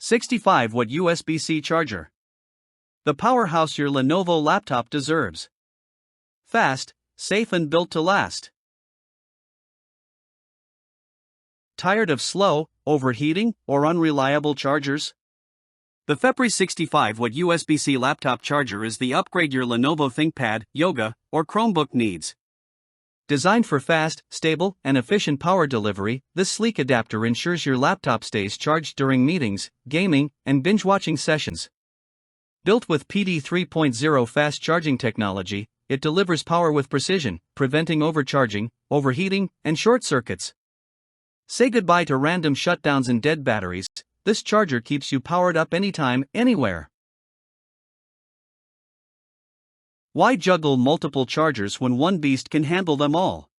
65-watt USB-C charger. The powerhouse your Lenovo laptop deserves. Fast, safe and built to last. Tired of slow, overheating, or unreliable chargers? The Fepprry 65-watt USB-C laptop charger is the upgrade your Lenovo ThinkPad, Yoga, or Chromebook needs. Designed for fast, stable, and efficient power delivery, this sleek adapter ensures your laptop stays charged during meetings, gaming, and binge-watching sessions. Built with PD 3.0 fast charging technology, it delivers power with precision, preventing overcharging, overheating, and short circuits. Say goodbye to random shutdowns and dead batteries. This charger keeps you powered up anytime, anywhere. Why juggle multiple chargers when one beast can handle them all?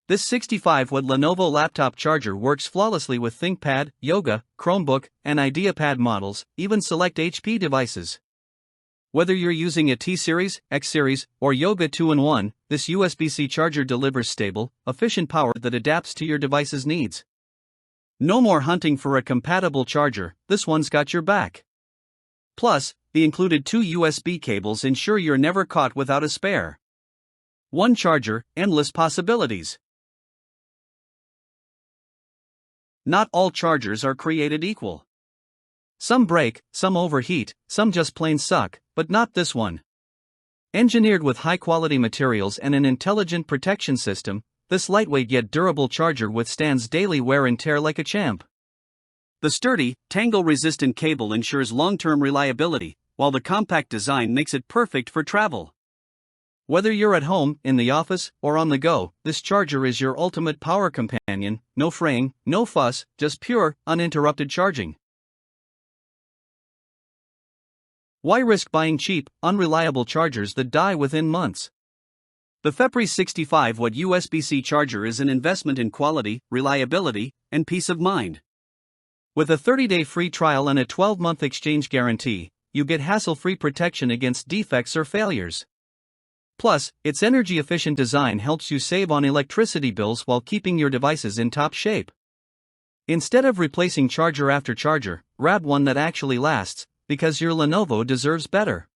This 65-watt Lenovo laptop charger works flawlessly with ThinkPad, Yoga, Chromebook, and IdeaPad models, even select HP devices. Whether you're using a T-Series, X-Series, or Yoga 2-in-1, this USB-C charger delivers stable, efficient power that adapts to your device's needs. No more hunting for a compatible charger, this one's got your back. Plus, the included 2 USB cables ensure you're never caught without a spare. One charger, endless possibilities. Not all chargers are created equal. Some break, some overheat, some just plain suck, but not this one. Engineered with high-quality materials and an intelligent protection system, this lightweight yet durable charger withstands daily wear and tear like a champ. The sturdy, tangle-resistant cable ensures long-term reliability, while the compact design makes it perfect for travel. Whether you're at home, in the office, or on the go, this charger is your ultimate power companion. No fraying, no fuss, just pure, uninterrupted charging. Why risk buying cheap, unreliable chargers that die within months? The Fepprry 65-watt USB-C charger is an investment in quality, reliability, and peace of mind. With a 30-day free trial and a 12-month exchange guarantee, you get hassle-free protection against defects or failures. Plus, its energy-efficient design helps you save on electricity bills while keeping your devices in top shape. Instead of replacing charger after charger, grab one that actually lasts, because your Lenovo deserves better.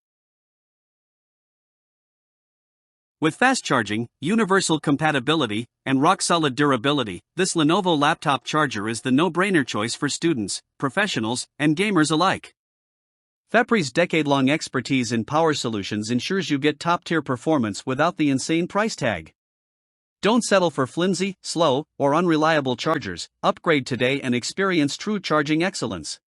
With fast charging, universal compatibility, and rock-solid durability, this Lenovo laptop charger is the no-brainer choice for students, professionals, and gamers alike. Fepprry's decade-long expertise in power solutions ensures you get top-tier performance without the insane price tag. Don't settle for flimsy, slow, or unreliable chargers. Upgrade today and experience true charging excellence.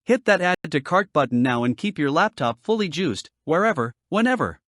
Hit that Add to Cart button now and keep your laptop fully juiced, wherever, whenever.